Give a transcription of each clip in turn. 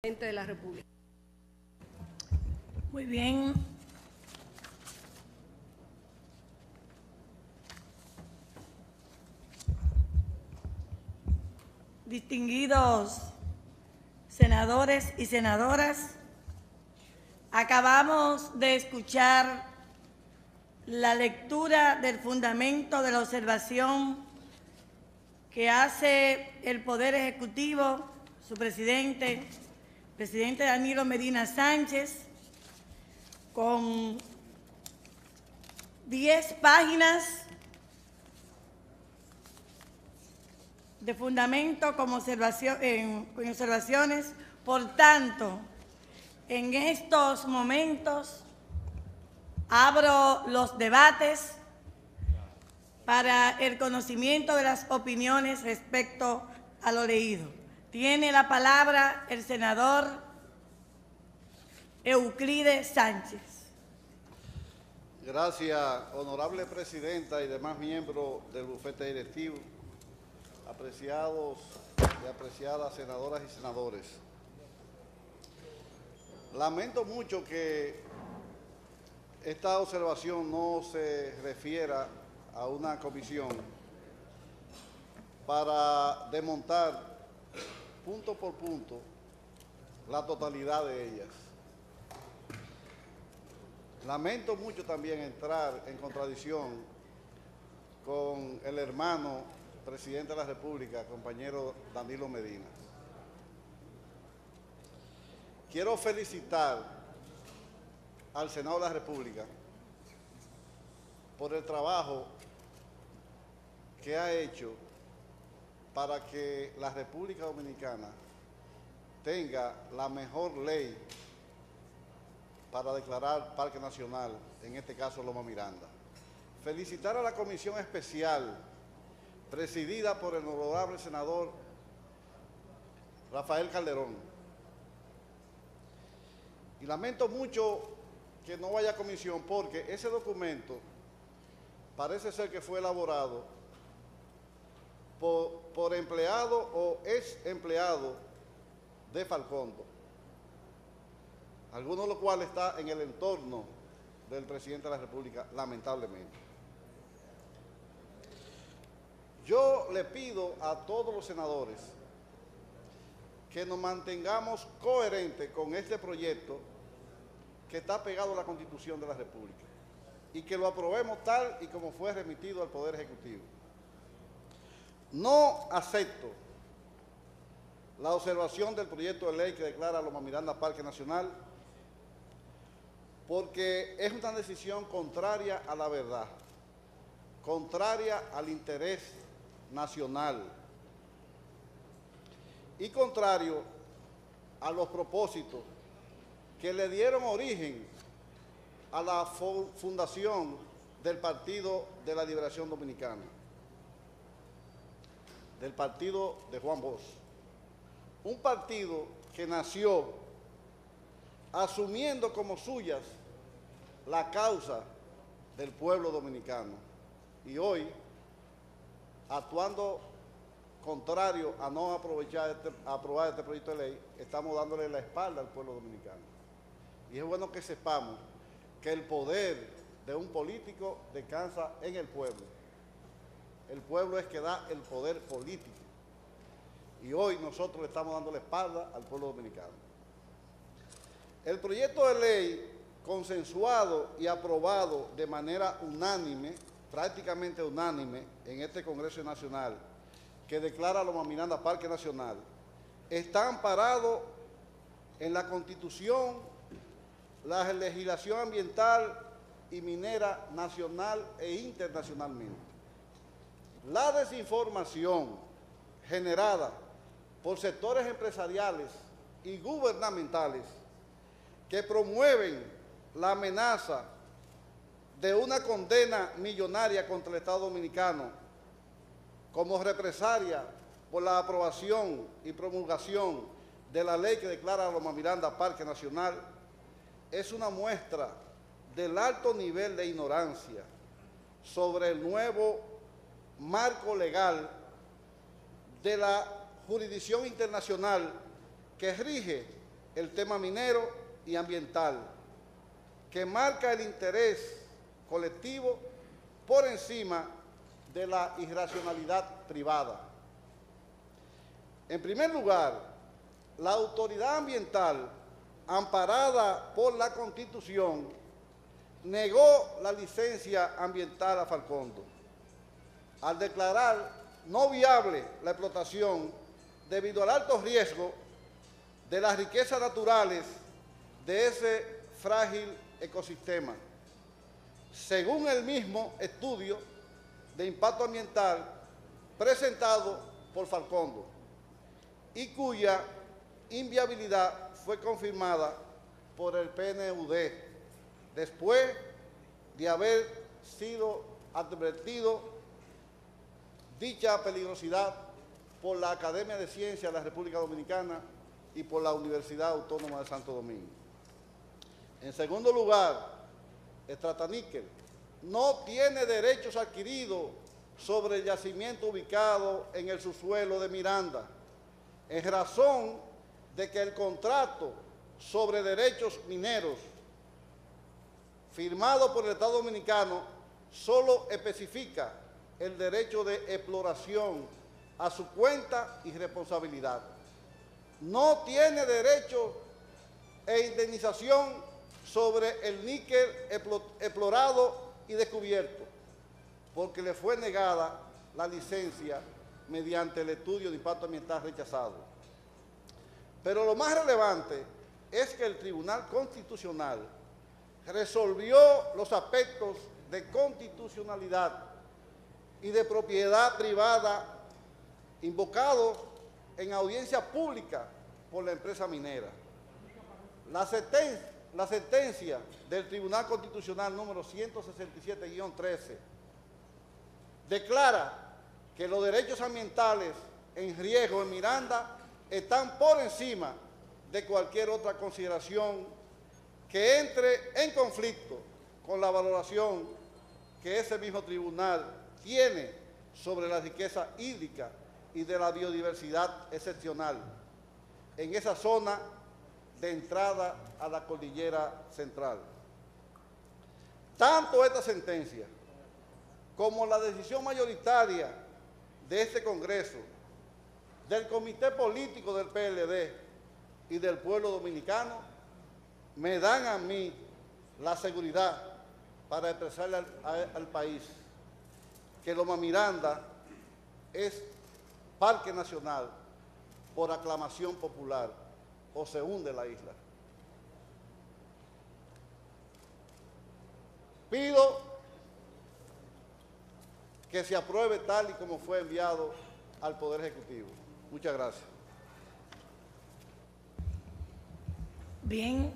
De la República. Muy bien. Distinguidos senadores y senadoras, acabamos de escuchar la lectura del fundamento de la observación que hace el Poder Ejecutivo, su presidente Danilo Medina Sánchez, con 10 páginas de fundamento como observaciones. Por tanto, en estos momentos abro los debates para el conocimiento de las opiniones respecto a lo leído. Tiene la palabra el senador Euclides Sánchez. Gracias, honorable presidenta y demás miembros del bufete directivo, apreciados y apreciadas senadoras y senadores. Lamento mucho que esta observación no se refiera a una comisión para desmontar punto por punto la totalidad de ellas. Lamento mucho también entrar en contradicción con el hermano presidente de la República, compañero Danilo Medina. Quiero felicitar al Senado de la República por el trabajo que ha hecho para que la República Dominicana tenga la mejor ley para declarar Parque Nacional, en este caso Loma Miranda. Felicitar a la comisión especial presidida por el honorable senador Rafael Calderón. Y lamento mucho que no vaya a comisión porque ese documento parece ser que fue elaborado por empleado o ex empleado de Falcondo, alguno de los cuales está en el entorno del presidente de la República, lamentablemente. Yo le pido a todos los senadores que nos mantengamos coherentes con este proyecto que está pegado a la Constitución de la República y que lo aprobemos tal y como fue remitido al Poder Ejecutivo. No acepto la observación del proyecto de ley que declara Loma Miranda Parque Nacional porque es una decisión contraria a la verdad, contraria al interés nacional y contrario a los propósitos que le dieron origen a la fundación del Partido de la Liberación Dominicana, del partido de Juan Bosch, un partido que nació asumiendo como suyas la causa del pueblo dominicano y hoy, actuando contrario a no aprobar este proyecto de ley, estamos dándole la espalda al pueblo dominicano. Y es bueno que sepamos que el poder de un político descansa en el pueblo. El pueblo es que da el poder político. Y hoy nosotros le estamos dando la espalda al pueblo dominicano. El proyecto de ley consensuado y aprobado de manera unánime, prácticamente unánime, en este Congreso Nacional, que declara Loma Miranda Parque Nacional, está amparado en la Constitución, la legislación ambiental y minera nacional e internacionalmente. La desinformación generada por sectores empresariales y gubernamentales que promueven la amenaza de una condena millonaria contra el Estado Dominicano como represalia por la aprobación y promulgación de la ley que declara Loma Miranda Parque Nacional es una muestra del alto nivel de ignorancia sobre el nuevo marco legal de la jurisdicción internacional que rige el tema minero y ambiental, que marca el interés colectivo por encima de la irracionalidad privada. En primer lugar, la autoridad ambiental, amparada por la Constitución, negó la licencia ambiental a Falcondo, al declarar no viable la explotación debido al alto riesgo de las riquezas naturales de ese frágil ecosistema. Según el mismo estudio de impacto ambiental presentado por Falcondo y cuya inviabilidad fue confirmada por el PNUD después de haber sido advertido dicha peligrosidad por la Academia de Ciencias de la República Dominicana y por la Universidad Autónoma de Santo Domingo. En segundo lugar, Strataníquel no tiene derechos adquiridos sobre el yacimiento ubicado en el subsuelo de Miranda, en razón de que el contrato sobre derechos mineros firmado por el Estado Dominicano solo especifica el derecho de exploración a su cuenta y responsabilidad. No tiene derecho e indemnización sobre el níquel explorado y descubierto, porque le fue negada la licencia mediante el estudio de impacto ambiental rechazado. Pero lo más relevante es que el Tribunal Constitucional resolvió los aspectos de constitucionalidad y de propiedad privada invocados en audiencia pública por la empresa minera. La sentencia del Tribunal Constitucional número 167-13 declara que los derechos ambientales en riesgo en Miranda están por encima de cualquier otra consideración que entre en conflicto con la valoración que ese mismo tribunal tiene sobre la riqueza hídrica y de la biodiversidad excepcional en esa zona de entrada a la cordillera central. Tanto esta sentencia como la decisión mayoritaria de este Congreso, del Comité Político del PLD y del pueblo dominicano, me dan a mí la seguridad para expresarle al país que Loma Miranda es parque nacional por aclamación popular o se hunde la isla. Pido que se apruebe tal y como fue enviado al Poder Ejecutivo. Muchas gracias. Bien.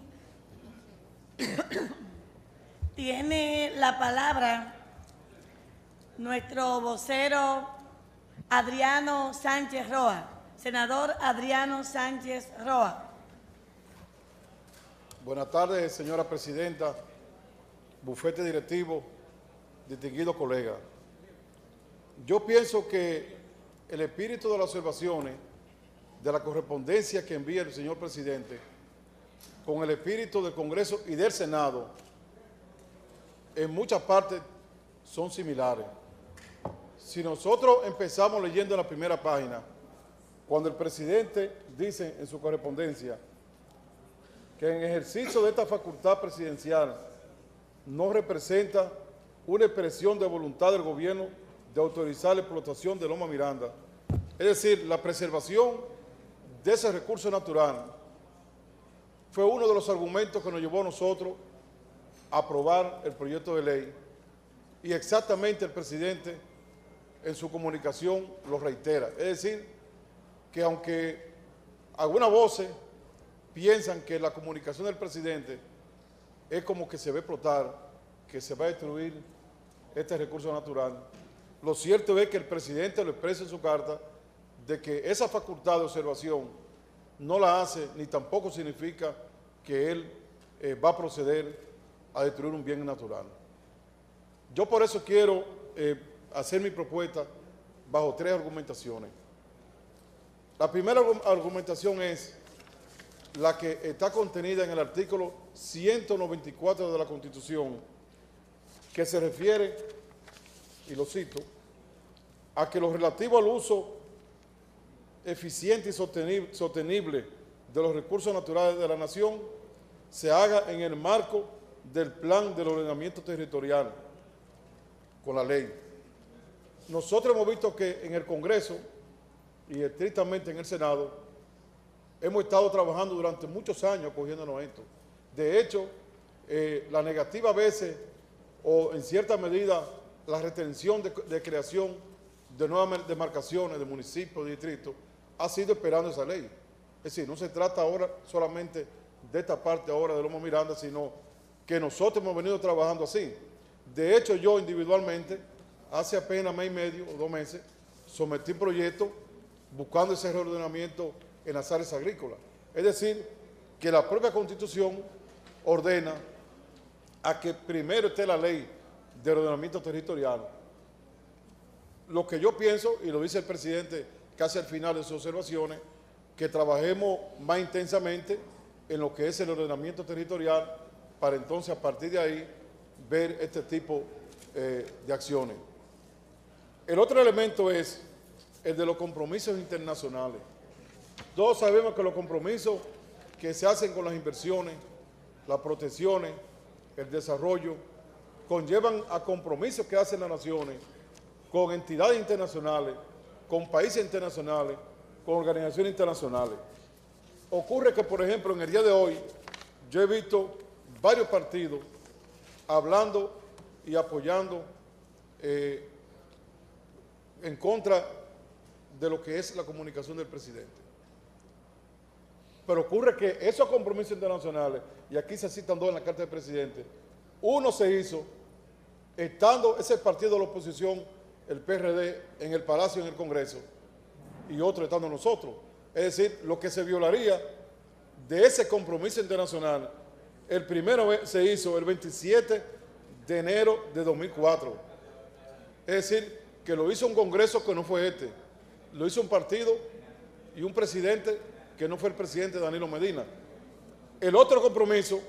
Tiene la palabra nuestro vocero Adriano Sánchez Roa. Senador Adriano Sánchez Roa. Buenas tardes, señora presidenta, bufete directivo, distinguidos colegas. Yo pienso que el espíritu de las observaciones de la correspondencia que envía el señor presidente con el espíritu del Congreso y del Senado en muchas partes son similares. Si nosotros empezamos leyendo en la primera página, cuando el presidente dice en su correspondencia que en ejercicio de esta facultad presidencial no representa una expresión de voluntad del gobierno de autorizar la explotación de Loma Miranda, es decir, la preservación de ese recurso natural, fue uno de los argumentos que nos llevó a nosotros a aprobar el proyecto de ley, y exactamente el presidente en su comunicación lo reitera. Es decir, que aunque algunas voces piensan que la comunicación del presidente es como que se va a explotar, que se va a destruir este recurso natural, lo cierto es que el presidente lo expresa en su carta de que esa facultad de observación no la hace ni tampoco significa que él va a proceder a destruir un bien natural. Yo por eso quiero hacer mi propuesta bajo tres argumentaciones. La primera argumentación es la que está contenida en el artículo 194 de la Constitución, que se refiere, y lo cito, a que lo relativo al uso eficiente y sostenible de los recursos naturales de la nación se haga en el marco del plan del ordenamiento territorial con la ley. Nosotros hemos visto que en el Congreso y estrictamente en el Senado hemos estado trabajando durante muchos años cogiéndonos esto. De hecho, la negativa a veces, o en cierta medida la retención de creación de nuevas demarcaciones de municipios, de distritos, ha sido esperando esa ley. Es decir, no se trata ahora solamente de esta parte ahora de Loma Miranda, sino que nosotros hemos venido trabajando así. De hecho, yo individualmente, hace apenas mes y medio o 2 meses, sometí un proyecto buscando ese reordenamiento en las áreas agrícolas. Es decir, que la propia Constitución ordena a que primero esté la ley de ordenamiento territorial. Lo que yo pienso, y lo dice el presidente casi al final de sus observaciones, que trabajemos más intensamente en lo que es el ordenamiento territorial para entonces a partir de ahí ver este tipo de acciones. El otro elemento es el de los compromisos internacionales. Todos sabemos que los compromisos que se hacen con las inversiones, las protecciones, el desarrollo, conllevan a compromisos que hacen las naciones con entidades internacionales, con países internacionales, con organizaciones internacionales. Ocurre que, por ejemplo, en el día de hoy, yo he visto varios partidos hablando y apoyando en contra de lo que es la comunicación del presidente. Pero ocurre que esos compromisos internacionales, y aquí se citan 2 en la carta del presidente, uno se hizo estando ese partido de la oposición, el PRD, en el Palacio, en el Congreso, y otro estando nosotros. Es decir, lo que se violaría de ese compromiso internacional, el primero se hizo el 27 de enero de 2004. Es decir, que lo hizo un Congreso que no fue este, lo hizo un partido y un presidente que no fue el presidente Danilo Medina. El otro compromiso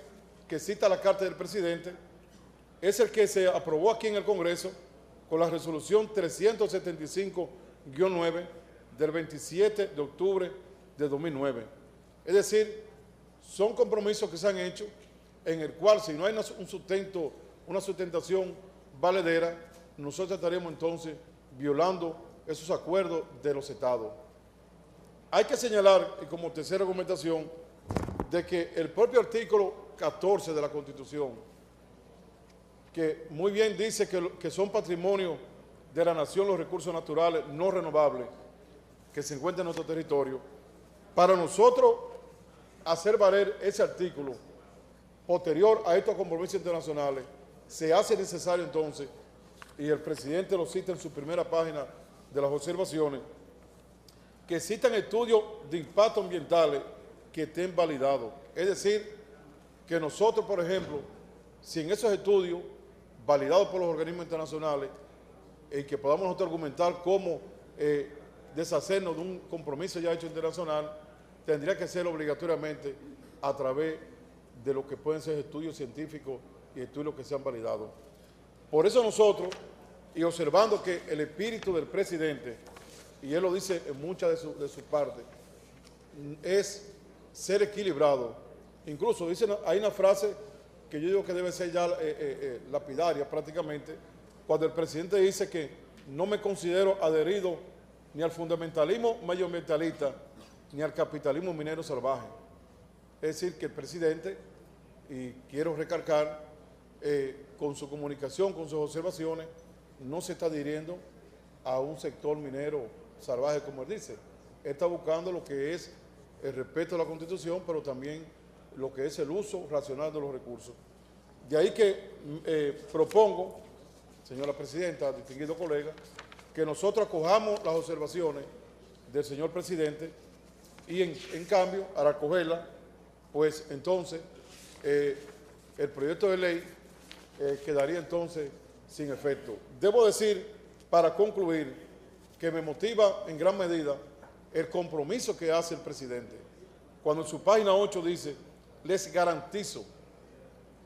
que cita la carta del presidente es el que se aprobó aquí en el Congreso con la resolución 375-9 del 27 de octubre de 2009. Es decir, son compromisos que se han hecho en el cual, si no hay una sustentación valedera, nosotros estaríamos entonces violando esos acuerdos de los estados. Hay que señalar, y como tercera argumentación, de que el propio artículo 14 de la Constitución, que muy bien dice que son patrimonio de la nación los recursos naturales no renovables que se encuentran en nuestro territorio, para nosotros hacer valer ese artículo posterior a estos compromisos internacionales, se hace necesario entonces, y el presidente lo cita en su primera página de las observaciones, que citan estudios de impacto ambientales que estén validados. Es decir, que nosotros, por ejemplo, si en esos estudios validados por los organismos internacionales, y que podamos nosotros argumentar cómo deshacernos de un compromiso ya hecho internacional, tendría que ser obligatoriamente a través de lo que pueden ser estudios científicos y estudios que sean validados. Por eso nosotros, y observando que el espíritu del presidente, y él lo dice en muchas de sus partes, es ser equilibrado. Incluso hay una frase que yo digo que debe ser ya lapidaria prácticamente, cuando el presidente dice que no me considero adherido ni al fundamentalismo medioambientalista ni al capitalismo minero salvaje. Es decir, que el presidente, y quiero recalcar, con su comunicación, con sus observaciones, no se está adhiriendo a un sector minero salvaje, como él dice. Él está buscando lo que es el respeto a la Constitución, pero también lo que es el uso racional de los recursos. De ahí que propongo, señora presidenta, distinguido colega, que nosotros acojamos las observaciones del señor presidente y en cambio, al acogerla, pues entonces el proyecto de ley quedaría entonces sin efecto. Debo decir, para concluir, que me motiva en gran medida el compromiso que hace el presidente. cuando en su página 8 dice, les garantizo,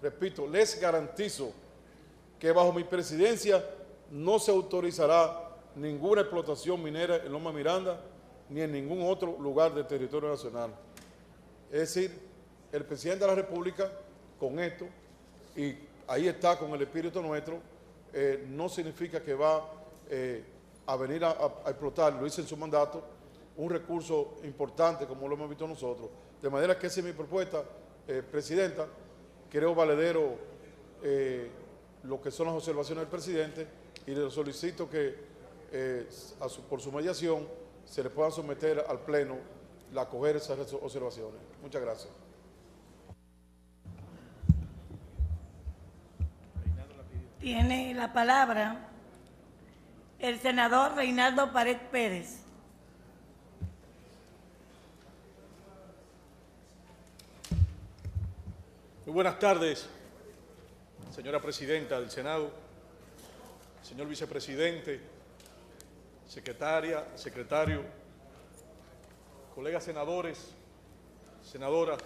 repito, les garantizo que bajo mi presidencia no se autorizará ninguna explotación minera en Loma Miranda ni en ningún otro lugar del territorio nacional. Es decir, el presidente de la República con esto, y ahí está con el espíritu nuestro, no significa que va a venir a explotar, lo hice en su mandato, un recurso importante como lo hemos visto nosotros. De manera que esa es mi propuesta, Presidenta. Creo valedero lo que son las observaciones del presidente y le solicito que por su mediación se le puedan someter al Pleno la acoger esas observaciones. Muchas gracias. Tiene la palabra el senador Reinaldo Pared Pérez. Muy buenas tardes, señora Presidenta del Senado, señor Vicepresidente, secretario, colegas senadores, senadoras,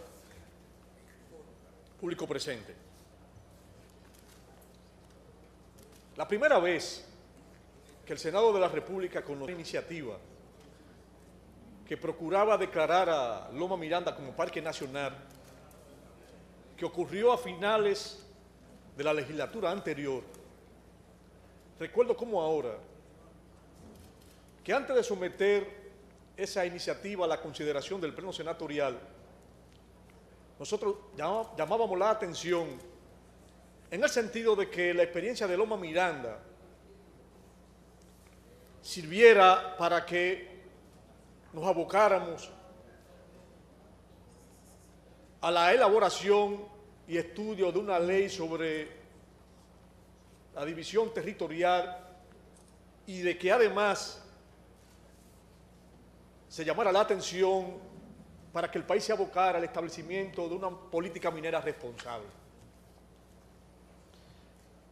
público presente. La primera vez que el Senado de la República conoció una iniciativa que procuraba declarar a Loma Miranda como parque nacional, que ocurrió a finales de la legislatura anterior, recuerdo como ahora que antes de someter esa iniciativa a la consideración del Pleno Senatorial, nosotros llamábamos la atención en el sentido de que la experiencia de Loma Miranda sirviera para que nos abocáramos a la elaboración y estudio de una ley sobre la división territorial y de que además se llamara la atención para que el país se abocara al establecimiento de una política minera responsable.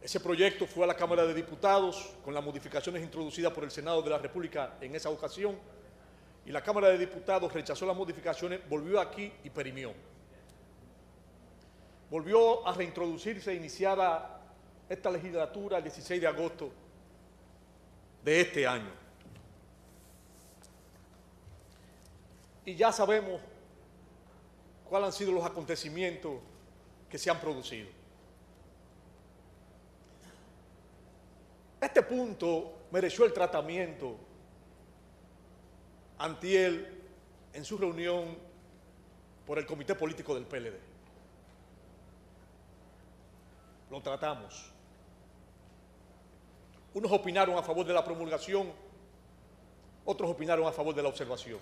Ese proyecto fue a la Cámara de Diputados con las modificaciones introducidas por el Senado de la República en esa ocasión, y la Cámara de Diputados rechazó las modificaciones, volvió aquí y perimió. Volvió a reintroducirse iniciada esta legislatura el 16 de agosto de este año. Y ya sabemos cuáles han sido los acontecimientos que se han producido. Este punto mereció el tratamiento antier en su reunión por el Comité Político del PLD. Lo tratamos. Unos opinaron a favor de la promulgación, otros opinaron a favor de la observación.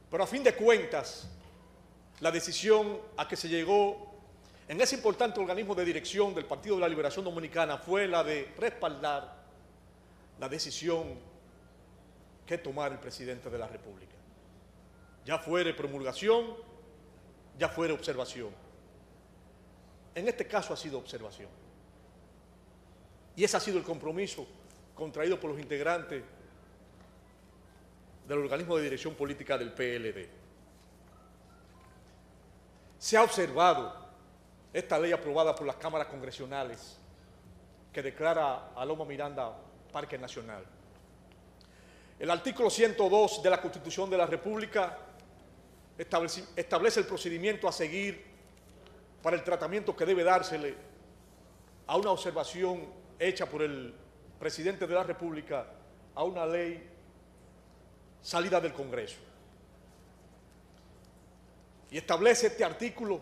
Pero a fin de cuentas, la decisión a que se llegó en ese importante organismo de dirección del Partido de la Liberación Dominicana fue la de respaldar la decisión que tomara el presidente de la República. Ya fuere promulgación, ya fuere observación. En este caso ha sido observación. Y ese ha sido el compromiso contraído por los integrantes del organismo de dirección política del PLD. Se ha observado esta ley aprobada por las cámaras congresionales que declara a Loma Miranda Parque Nacional. El artículo 102 de la Constitución de la República establece el procedimiento a seguir para el tratamiento que debe dársele a una observación hecha por el presidente de la República a una ley salida del Congreso. Y establece este artículo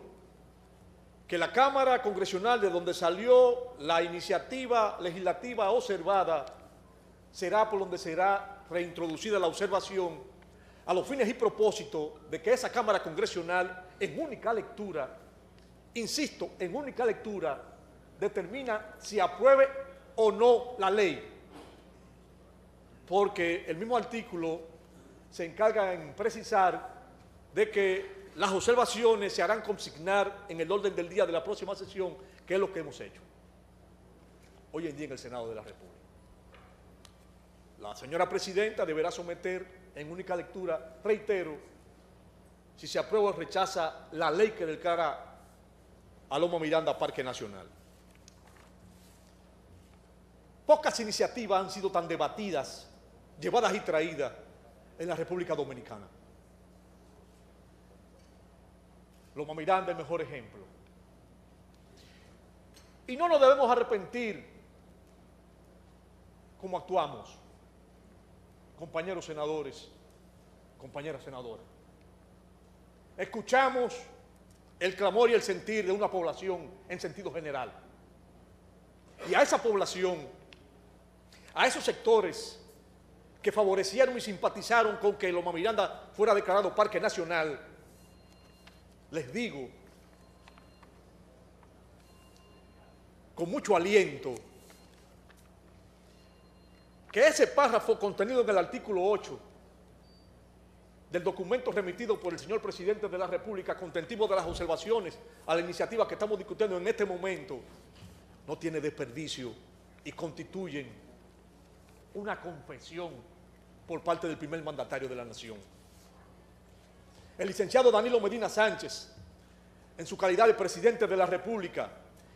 que la Cámara Congresional de donde salió la iniciativa legislativa observada será por donde será reintroducida la observación a los fines y propósitos de que esa Cámara Congresional en única lectura, insisto, en única lectura, determina si apruebe o no la ley. Porque el mismo artículo se encarga en precisar de que las observaciones se harán consignar en el orden del día de la próxima sesión, que es lo que hemos hecho hoy en día en el Senado de la República. La señora Presidenta deberá someter en única lectura, reitero, si se aprueba o rechaza la ley que declara a Loma Miranda Parque Nacional. Pocas iniciativas han sido tan debatidas, llevadas y traídas en la República Dominicana. Loma Miranda es el mejor ejemplo. Y no nos debemos arrepentir como actuamos, compañeros senadores, compañeras senadoras. Escuchamos el clamor y el sentir de una población en sentido general. Y a esa población, a esos sectores que favorecieron y simpatizaron con que Loma Miranda fuera declarado Parque Nacional, les digo, con mucho aliento, que ese párrafo contenido en el artículo 8 del documento remitido por el señor Presidente de la República, contentivo de las observaciones a la iniciativa que estamos discutiendo en este momento, no tiene desperdicio y constituyen una confesión por parte del primer mandatario de la nación. El licenciado Danilo Medina Sánchez, en su calidad de Presidente de la República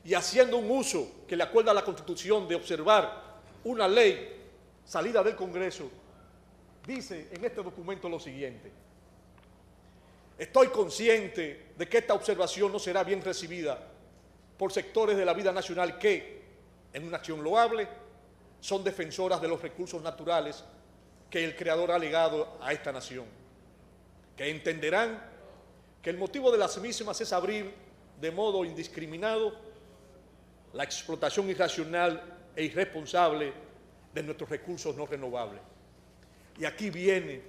y haciendo un uso que le acuerda a la Constitución de observar una ley salida del Congreso, dice en este documento lo siguiente: estoy consciente de que esta observación no será bien recibida por sectores de la vida nacional que, en una acción loable, son defensoras de los recursos naturales que el Creador ha legado a esta nación, que entenderán que el motivo de las mismas es abrir de modo indiscriminado la explotación irracional e irresponsable de nuestros recursos no renovables. Y aquí viene,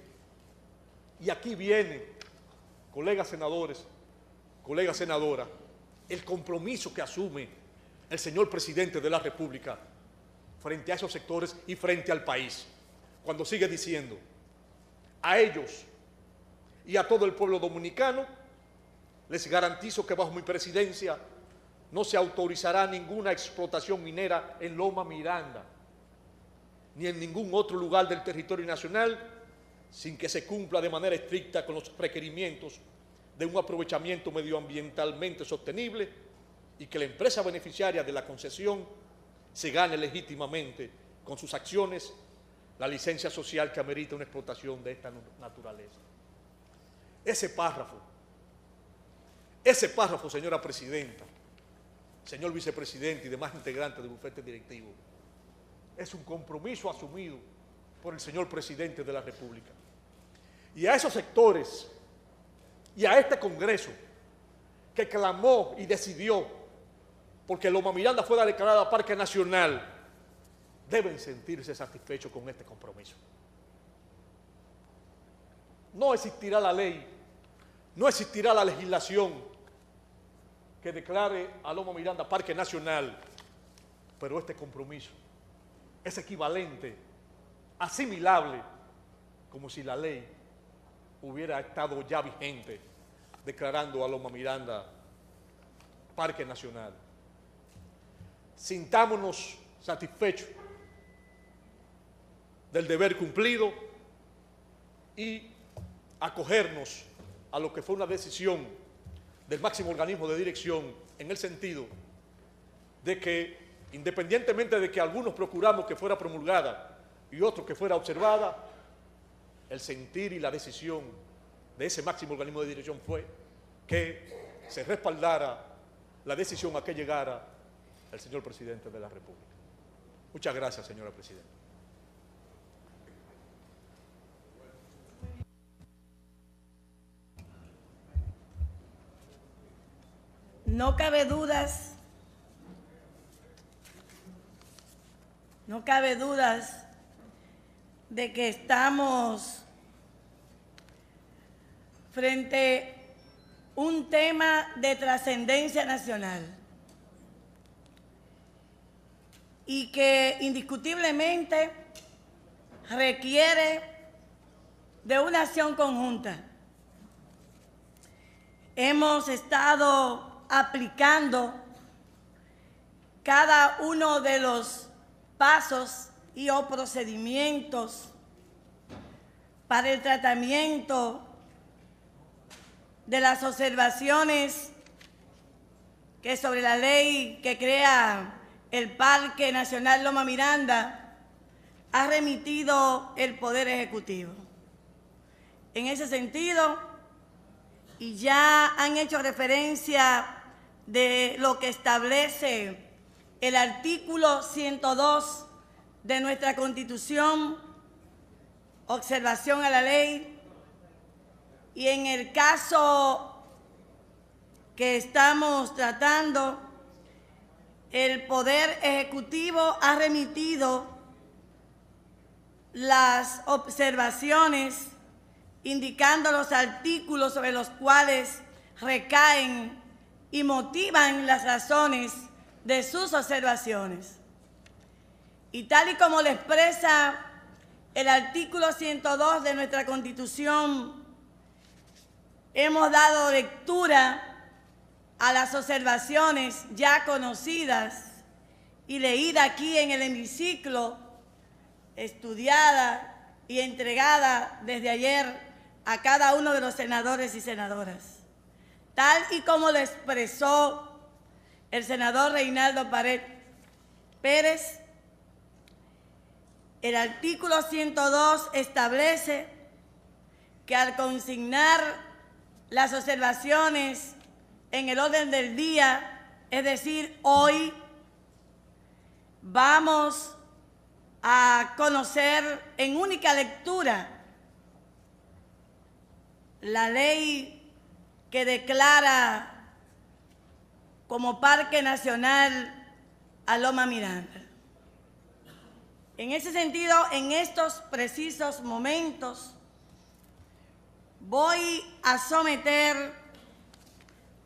colegas senadores, colegas senadoras, el compromiso que asume el señor Presidente de la República frente a esos sectores y frente al país, cuando sigue diciendo: a ellos y a todo el pueblo dominicano les garantizo que bajo mi presidencia no se autorizará ninguna explotación minera en Loma Miranda, ni en ningún otro lugar del territorio nacional, sin que se cumpla de manera estricta con los requerimientos de un aprovechamiento medioambientalmente sostenible y que la empresa beneficiaria de la concesión se gane legítimamente con sus acciones la licencia social que amerita una explotación de esta naturaleza. Ese párrafo, señora Presidenta, señor Vicepresidente y demás integrantes del bufete directivo, es un compromiso asumido por el señor Presidente de la República. Y a esos sectores y a este Congreso que clamó y decidió porque Loma Miranda fuera declarada Parque Nacional, deben sentirse satisfechos con este compromiso. No existirá la ley, no existirá la legislación que declare a Loma Miranda Parque Nacional, pero este compromiso es equivalente, asimilable, como si la ley hubiera estado ya vigente, declarando a Loma Miranda Parque Nacional. Sintámonos satisfechos del deber cumplido y acogernos a lo que fue una decisión del máximo organismo de dirección, en el sentido de que, independientemente de que algunos procuramos que fuera promulgada y otros que fuera observada, el sentir y la decisión de ese máximo organismo de dirección fue que se respaldara la decisión a que llegara el señor Presidente de la República. Muchas gracias, señora Presidenta. No cabe dudas de que estamos frente a un tema de trascendencia nacional y que indiscutiblemente requiere de una acción conjunta. Hemos estado aplicando cada uno de los pasos y o procedimientos para el tratamiento de las observaciones que sobre la ley que crea el Parque Nacional Loma Miranda ha remitido el Poder Ejecutivo. En ese sentido, y ya han hecho referencia de lo que establece el artículo 102 de nuestra Constitución, observación a la ley, y en el caso que estamos tratando, el Poder Ejecutivo ha remitido las observaciones indicando los artículos sobre los cuales recaen y motivan las razones de sus observaciones. Y tal y como lo expresa el artículo 102 de nuestra Constitución, hemos dado lectura a las observaciones ya conocidas y leídas aquí en el hemiciclo, estudiada y entregada desde ayer a cada uno de los senadores y senadoras. Tal y como lo expresó el senador Reinaldo Pared Pérez, el artículo 102 establece que al consignar las observaciones en el orden del día, es decir, hoy, vamos a conocer en única lectura la ley que declara como Parque Nacional a Loma Miranda. En ese sentido, en estos precisos momentos, voy a someter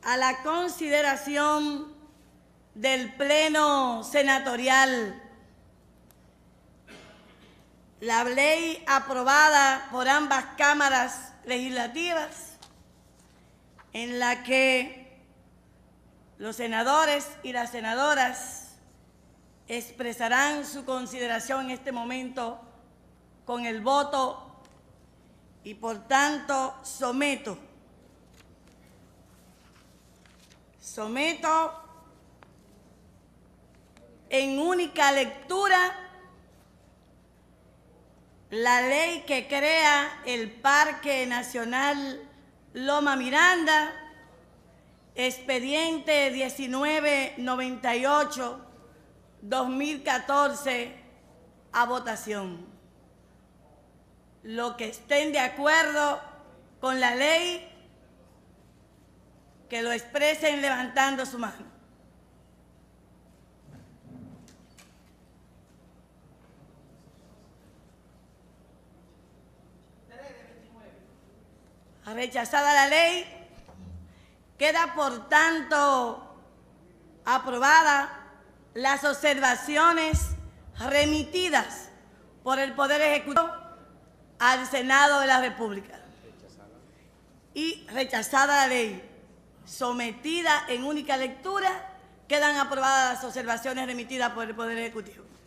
a la consideración del Pleno Senatorial la ley aprobada por ambas cámaras legislativas, en la que los senadores y las senadoras expresarán su consideración en este momento con el voto y por tanto someto en única lectura la ley que crea el Parque Nacional Loma Miranda, expediente 1998-2014, a votación. Los que estén de acuerdo con la ley, que lo expresen levantando su mano. Rechazada la ley, queda por tanto aprobada las observaciones remitidas por el Poder Ejecutivo al Senado de la República. Y rechazada la ley, sometida en única lectura, quedan aprobadas las observaciones remitidas por el Poder Ejecutivo.